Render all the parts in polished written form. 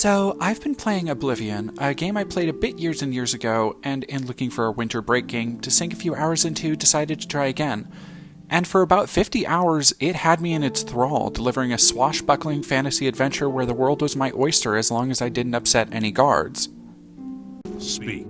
So, I've been playing Oblivion, a game I played a bit years and years ago, and in looking for a winter break game to sink a few hours into, decided to try again. And for about 50 hours, it had me in its thrall, delivering a swashbuckling fantasy adventure where the world was my oyster as long as I didn't upset any guards. Speak.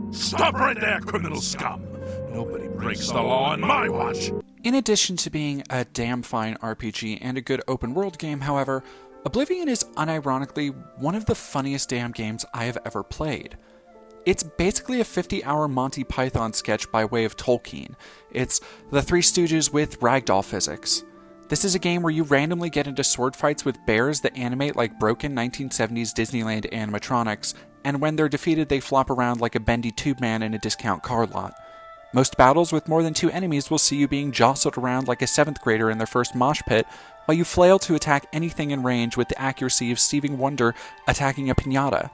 Stop right there, criminal scum! Nobody breaks the law on my watch! In addition to being a damn fine RPG and a good open world game, however, Oblivion is unironically one of the funniest damn games I have ever played. It's basically a 50-hour Monty Python sketch by way of Tolkien. It's the Three Stooges with ragdoll physics. This is a game where you randomly get into sword fights with bears that animate like broken 1970s Disneyland animatronics, and when they're defeated they flop around like a bendy tube man in a discount car lot. Most battles with more than 2 enemies will see you being jostled around like a 7th grader in their first mosh pit, while you flail to attack anything in range with the accuracy of Stevie Wonder attacking a piñata.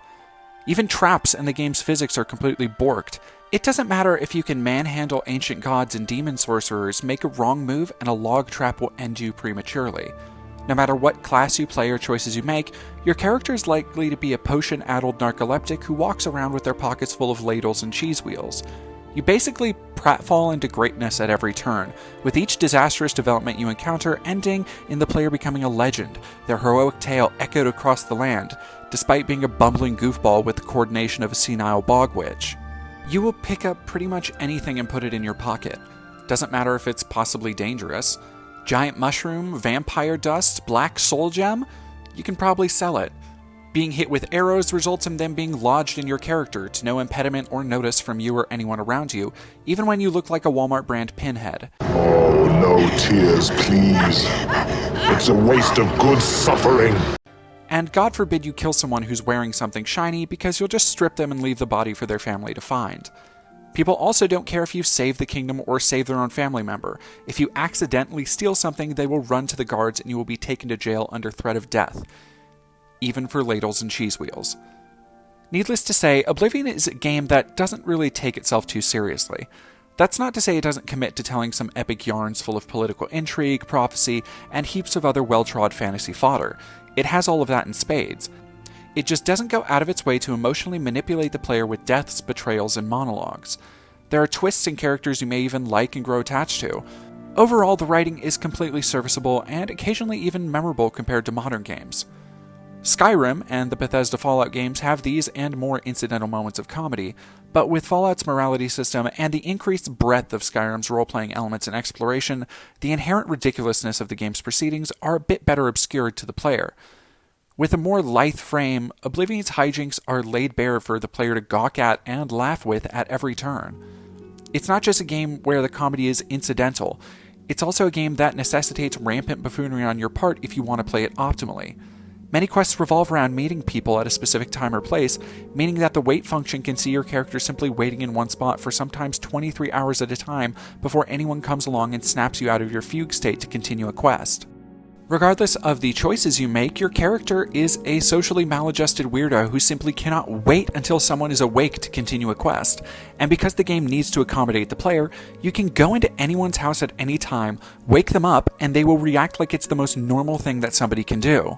Even traps and the game's physics are completely borked. It doesn't matter if you can manhandle ancient gods and demon sorcerers, make a wrong move and a log trap will end you prematurely. No matter what class you play or choices you make, your character is likely to be a potion-addled narcoleptic who walks around with their pockets full of ladles and cheese wheels. You basically pratfall into greatness at every turn, with each disastrous development you encounter ending in the player becoming a legend, their heroic tale echoed across the land, despite being a bumbling goofball with the coordination of a senile bog witch. You will pick up pretty much anything and put it in your pocket. Doesn't matter if it's possibly dangerous. Giant mushroom, vampire dust, black soul gem? You can probably sell it. Being hit with arrows results in them being lodged in your character to no impediment or notice from you or anyone around you, even when you look like a Walmart brand pinhead. Oh, no tears, please. It's a waste of good suffering. And God forbid you kill someone who's wearing something shiny because you'll just strip them and leave the body for their family to find. People also don't care if you save the kingdom or save their own family member. If you accidentally steal something, they will run to the guards and you will be taken to jail under threat of death. Even for ladles and cheese wheels. Needless to say, Oblivion is a game that doesn't really take itself too seriously. That's not to say it doesn't commit to telling some epic yarns full of political intrigue, prophecy, and heaps of other well-trod fantasy fodder. It has all of that in spades. It just doesn't go out of its way to emotionally manipulate the player with deaths, betrayals, and monologues. There are twists in characters you may even like and grow attached to. Overall, the writing is completely serviceable and occasionally even memorable compared to modern games. Skyrim and the Bethesda Fallout games have these and more incidental moments of comedy, but with Fallout's morality system and the increased breadth of Skyrim's role-playing elements and exploration, the inherent ridiculousness of the game's proceedings are a bit better obscured to the player. With a more lithe frame, Oblivion's hijinks are laid bare for the player to gawk at and laugh with at every turn. It's not just a game where the comedy is incidental, it's also a game that necessitates rampant buffoonery on your part if you want to play it optimally. Many quests revolve around meeting people at a specific time or place, meaning that the wait function can see your character simply waiting in one spot for sometimes 23 hours at a time before anyone comes along and snaps you out of your fugue state to continue a quest. Regardless of the choices you make, your character is a socially maladjusted weirdo who simply cannot wait until someone is awake to continue a quest. And because the game needs to accommodate the player, you can go into anyone's house at any time, wake them up, and they will react like it's the most normal thing that somebody can do.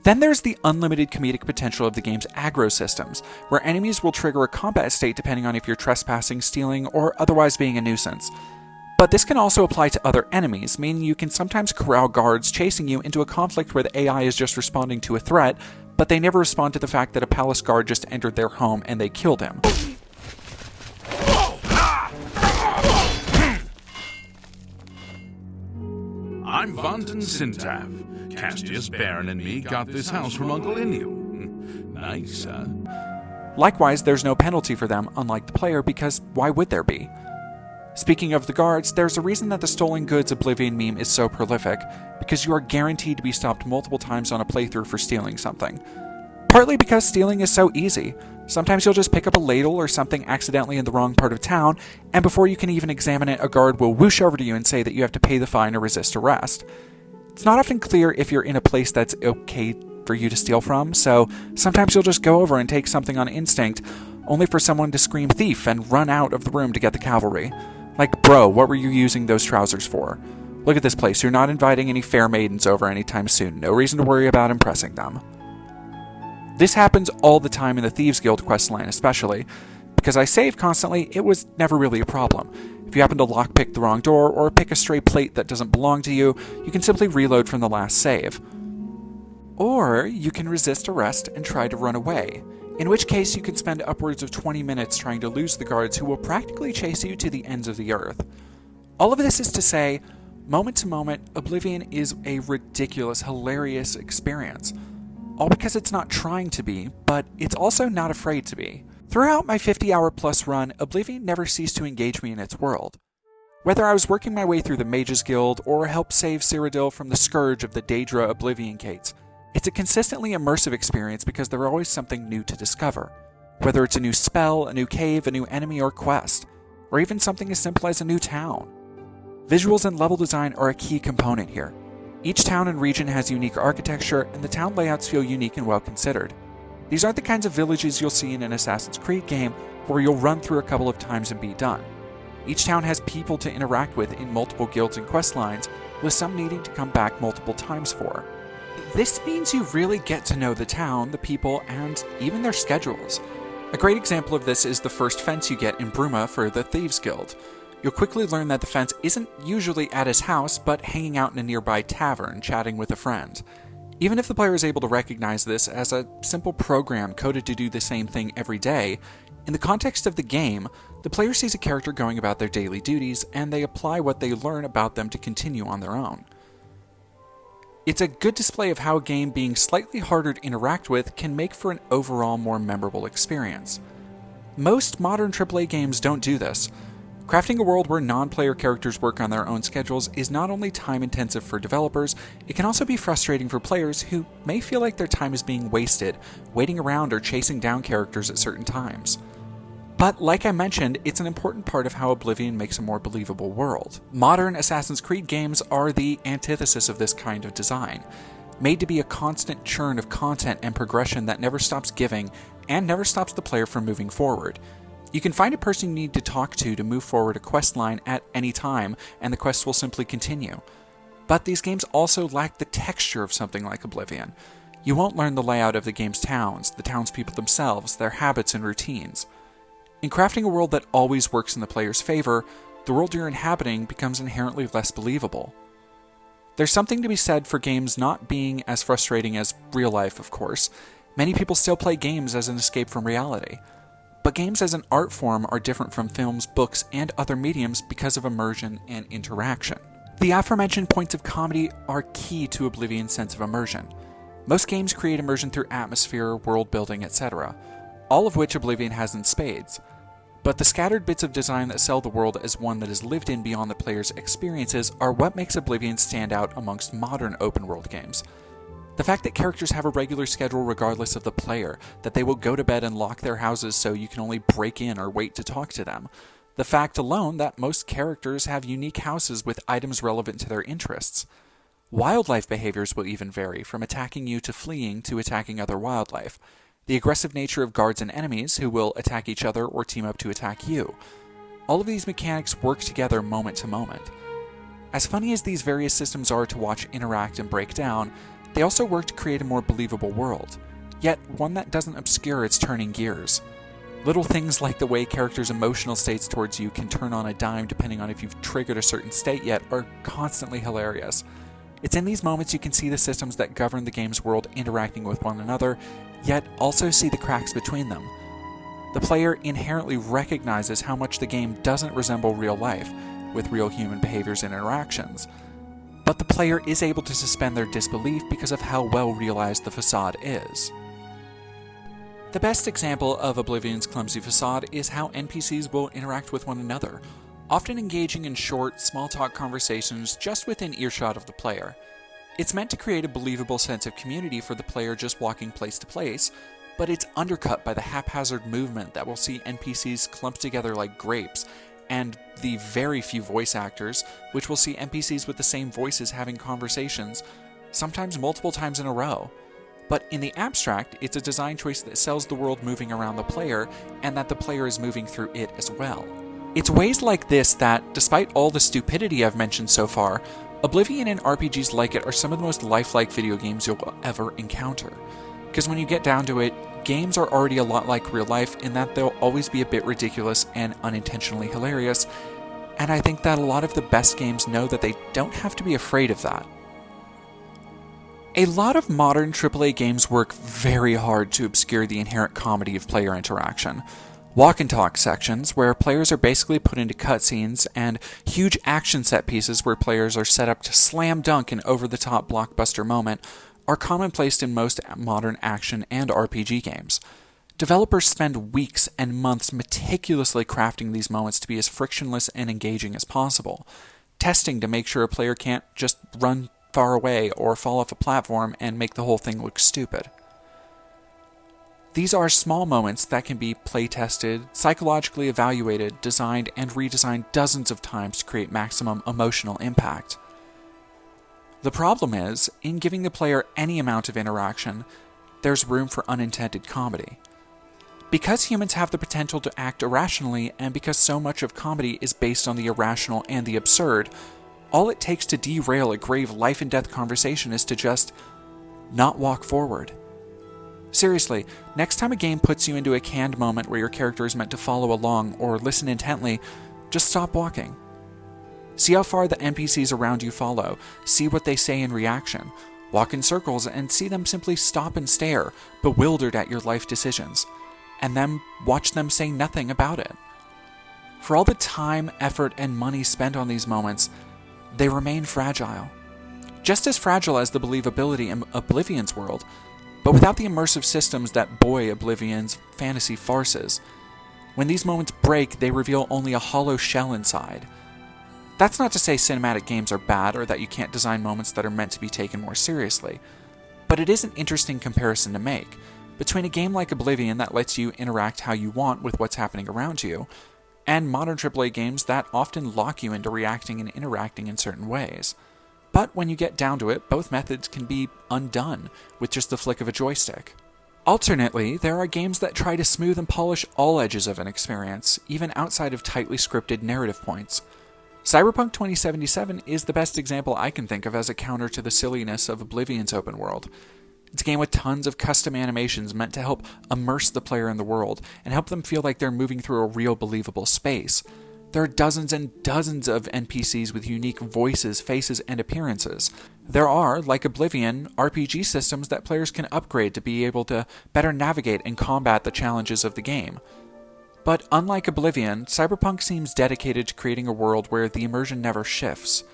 Then there's the unlimited comedic potential of the game's aggro systems, where enemies will trigger a combat state depending on if you're trespassing, stealing, or otherwise being a nuisance. But this can also apply to other enemies, meaning you can sometimes corral guards chasing you into a conflict where the AI is just responding to a threat, but they never respond to the fact that a palace guard just entered their home and they killed him. I'm Vanton Sintav. Castius, Baron, and me got this house from Uncle Inu. Nice, huh? Likewise, there's no penalty for them, unlike the player, because why would there be? Speaking of the guards, there's a reason that the stolen goods Oblivion meme is so prolific, because you are guaranteed to be stopped multiple times on a playthrough for stealing something. Partly because stealing is so easy. Sometimes you'll just pick up a ladle or something accidentally in the wrong part of town, and before you can even examine it, a guard will whoosh over to you and say that you have to pay the fine or resist arrest. It's not often clear if you're in a place that's okay for you to steal from, so sometimes you'll just go over and take something on instinct, only for someone to scream thief and run out of the room to get the cavalry. Like, bro, what were you using those trousers for? Look at this place, you're not inviting any fair maidens over anytime soon, no reason to worry about impressing them. This happens all the time in the Thieves Guild questline especially. Because I save constantly, it was never really a problem. If you happen to lockpick the wrong door or pick a stray plate that doesn't belong to you, you can simply reload from the last save. Or you can resist arrest and try to run away, in which case you can spend upwards of 20 minutes trying to lose the guards who will practically chase you to the ends of the earth. All of this is to say, moment to moment, Oblivion is a ridiculous, hilarious experience. All because it's not trying to be, but it's also not afraid to be. Throughout my 50-hour plus run, Oblivion never ceased to engage me in its world. Whether I was working my way through the Mages Guild or helped save Cyrodiil from the scourge of the Daedra Oblivion Gates, it's a consistently immersive experience because there's always something new to discover. Whether it's a new spell, a new cave, a new enemy or quest, or even something as simple as a new town. Visuals and level design are a key component here. Each town and region has unique architecture, and the town layouts feel unique and well considered. These aren't the kinds of villages you'll see in an Assassin's Creed game where you'll run through a couple of times and be done. Each town has people to interact with in multiple guilds and quest lines, with some needing to come back multiple times for. This means you really get to know the town, the people, and even their schedules. A great example of this is the first fence you get in Bruma for the Thieves Guild. You'll quickly learn that the fence isn't usually at his house, but hanging out in a nearby tavern, chatting with a friend. Even if the player is able to recognize this as a simple program coded to do the same thing every day, in the context of the game, the player sees a character going about their daily duties, and they apply what they learn about them to continue on their own. It's a good display of how a game being slightly harder to interact with can make for an overall more memorable experience. Most modern AAA games don't do this. Crafting a world where non-player characters work on their own schedules is not only time-intensive for developers, it can also be frustrating for players who may feel like their time is being wasted, waiting around or chasing down characters at certain times. But like I mentioned, it's an important part of how Oblivion makes a more believable world. Modern Assassin's Creed games are the antithesis of this kind of design, made to be a constant churn of content and progression that never stops giving and never stops the player from moving forward. You can find a person you need to talk to move forward a quest line at any time, and the quest will simply continue. But these games also lack the texture of something like Oblivion. You won't learn the layout of the game's towns, the townspeople themselves, their habits and routines. In crafting a world that always works in the player's favor, the world you're inhabiting becomes inherently less believable. There's something to be said for games not being as frustrating as real life, of course. Many people still play games as an escape from reality. But games as an art form are different from films, books, and other mediums because of immersion and interaction. The aforementioned points of comedy are key to Oblivion's sense of immersion. Most games create immersion through atmosphere, world building, etc., all of which Oblivion has in spades. But the scattered bits of design that sell the world as one that is lived in beyond the player's experiences are what makes Oblivion stand out amongst modern open-world games. The fact that characters have a regular schedule regardless of the player, that they will go to bed and lock their houses so you can only break in or wait to talk to them. The fact alone that most characters have unique houses with items relevant to their interests. Wildlife behaviors will even vary, from attacking you to fleeing to attacking other wildlife. The aggressive nature of guards and enemies who will attack each other or team up to attack you. All of these mechanics work together moment to moment. As funny as these various systems are to watch interact and break down, they also work to create a more believable world, yet one that doesn't obscure its turning gears. Little things like the way characters' emotional states towards you can turn on a dime depending on if you've triggered a certain state yet are constantly hilarious. It's in these moments you can see the systems that govern the game's world interacting with one another, yet also see the cracks between them. The player inherently recognizes how much the game doesn't resemble real life, with real human behaviors and interactions. But the player is able to suspend their disbelief because of how well realized the facade is. The best example of Oblivion's clumsy facade is how NPCs will interact with one another, often engaging in short, small-talk conversations just within earshot of the player. It's meant to create a believable sense of community for the player just walking place to place, but it's undercut by the haphazard movement that will see NPCs clumped together like grapes, and the very few voice actors, which will see NPCs with the same voices having conversations, sometimes multiple times in a row. But in the abstract, it's a design choice that sells the world moving around the player, and that the player is moving through it as well. It's ways like this that, despite all the stupidity I've mentioned so far, Oblivion and RPGs like it are some of the most lifelike video games you'll ever encounter. Because when you get down to it, games are already a lot like real life in that they'll always be a bit ridiculous and unintentionally hilarious, and I think that a lot of the best games know that they don't have to be afraid of that. A lot of modern AAA games work very hard to obscure the inherent comedy of player interaction. Walk and talk sections, where players are basically put into cutscenes, and huge action set pieces where players are set up to slam dunk an over-the-top blockbuster moment, are commonplace in most modern action and RPG games. Developers spend weeks and months meticulously crafting these moments to be as frictionless and engaging as possible, testing to make sure a player can't just run far away or fall off a platform and make the whole thing look stupid. These are small moments that can be play-tested, psychologically evaluated, designed, and redesigned dozens of times to create maximum emotional impact. The problem is, in giving the player any amount of interaction, there's room for unintended comedy. Because humans have the potential to act irrationally, and because so much of comedy is based on the irrational and the absurd, all it takes to derail a grave life-and-death conversation is to just not walk forward. Seriously, next time a game puts you into a canned moment where your character is meant to follow along or listen intently, just stop walking. See how far the NPCs around you follow, see what they say in reaction, walk in circles and see them simply stop and stare, bewildered at your life decisions, and then watch them say nothing about it. For all the time, effort, and money spent on these moments, they remain fragile. Just as fragile as the believability in Oblivion's world, but without the immersive systems that buoy Oblivion's fantasy farces. When these moments break, they reveal only a hollow shell inside. That's not to say cinematic games are bad or that you can't design moments that are meant to be taken more seriously, but it is an interesting comparison to make between a game like Oblivion that lets you interact how you want with what's happening around you, and modern AAA games that often lock you into reacting and interacting in certain ways. But when you get down to it, both methods can be undone with just the flick of a joystick. Alternately, there are games that try to smooth and polish all edges of an experience, even outside of tightly scripted narrative points. Cyberpunk 2077 is the best example I can think of as a counter to the silliness of Oblivion's open world. It's a game with tons of custom animations meant to help immerse the player in the world and help them feel like they're moving through a real believable space. There are dozens and dozens of NPCs with unique voices, faces, and appearances. There are, like Oblivion, RPG systems that players can upgrade to be able to better navigate and combat the challenges of the game. But unlike Oblivion, Cyberpunk seems dedicated to creating a world where the immersion never shifts.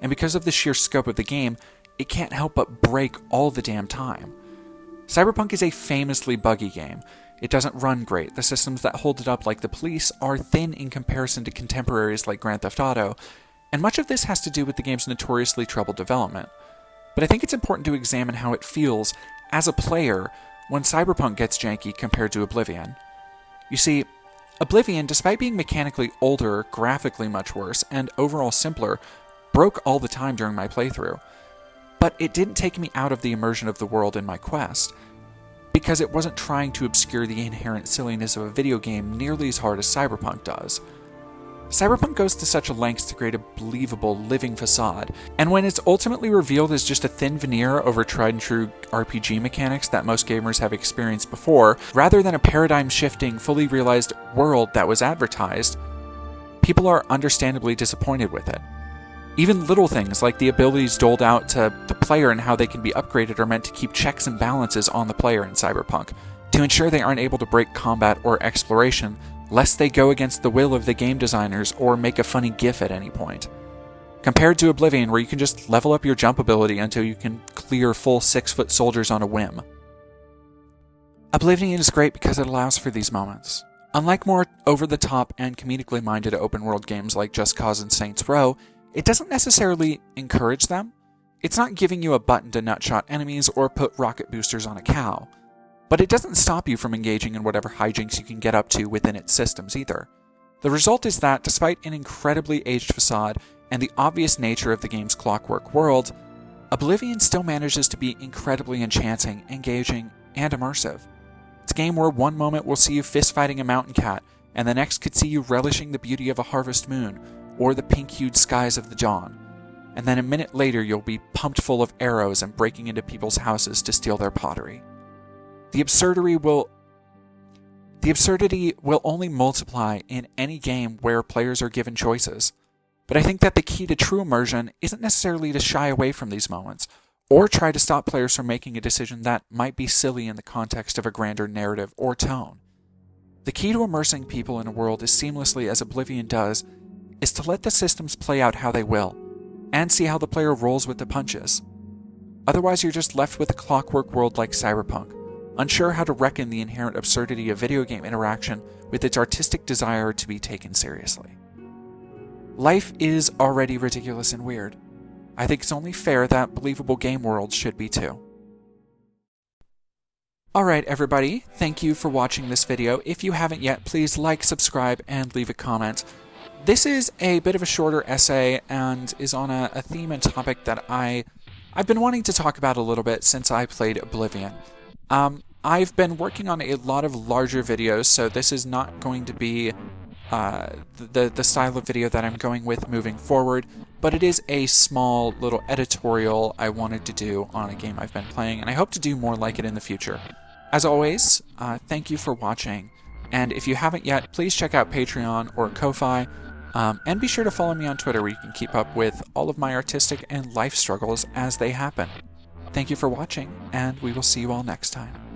And because of the sheer scope of the game, it can't help but break all the damn time. Cyberpunk is a famously buggy game. It doesn't run great. The systems that hold it up, like the police, are thin in comparison to contemporaries like Grand Theft Auto, and much of this has to do with the game's notoriously troubled development. But I think it's important to examine how it feels, as a player, when Cyberpunk gets janky compared to Oblivion. You see, Oblivion, despite being mechanically older, graphically much worse, and overall simpler, broke all the time during my playthrough. But it didn't take me out of the immersion of the world in my quest, because it wasn't trying to obscure the inherent silliness of a video game nearly as hard as Cyberpunk does. Cyberpunk goes to such lengths to create a believable, living facade, and when it's ultimately revealed as just a thin veneer over tried-and-true RPG mechanics that most gamers have experienced before, rather than a paradigm-shifting, fully realized world that was advertised, people are understandably disappointed with it. Even little things like the abilities doled out to the player and how they can be upgraded are meant to keep checks and balances on the player in Cyberpunk, to ensure they aren't able to break combat or exploration, lest they go against the will of the game designers or make a funny gif at any point. Compared to Oblivion, where you can just level up your jump ability until you can clear full 6-foot soldiers on a whim. Oblivion is great because it allows for these moments. Unlike more over-the-top and comedically minded open-world games like Just Cause and Saints Row, it doesn't necessarily encourage them. It's not giving you a button to nutshot enemies or put rocket boosters on a cow. But it doesn't stop you from engaging in whatever hijinks you can get up to within its systems either. The result is that, despite an incredibly aged facade and the obvious nature of the game's clockwork world, Oblivion still manages to be incredibly enchanting, engaging, and immersive. It's a game where one moment will see you fist-fighting a mountain cat, and the next could see you relishing the beauty of a harvest moon, or the pink-hued skies of the dawn. And then a minute later you'll be pumped full of arrows and breaking into people's houses to steal their pottery. The absurdity will only multiply in any game where players are given choices. But I think that the key to true immersion isn't necessarily to shy away from these moments, or try to stop players from making a decision that might be silly in the context of a grander narrative or tone. The key to immersing people in a world as seamlessly as Oblivion does is to let the systems play out how they will, and see how the player rolls with the punches. Otherwise you're just left with a clockwork world like Cyberpunk, unsure how to reckon the inherent absurdity of video game interaction with its artistic desire to be taken seriously. Life is already ridiculous and weird. I think it's only fair that believable game worlds should be too. Alright everybody, thank you for watching this video. If you haven't yet, please like, subscribe, and leave a comment. This is a bit of a shorter essay and is on a theme and topic that I've been wanting to talk about a little bit since I played Oblivion. I've been working on a lot of larger videos, so this is not going to be the style of video that I'm going with moving forward, but it is a small little editorial I wanted to do on a game I've been playing, and I hope to do more like it in the future. As always, thank you for watching, and if you haven't yet, please check out Patreon or Ko-Fi, and be sure to follow me on Twitter where you can keep up with all of my artistic and life struggles as they happen. Thank you for watching, and we will see you all next time.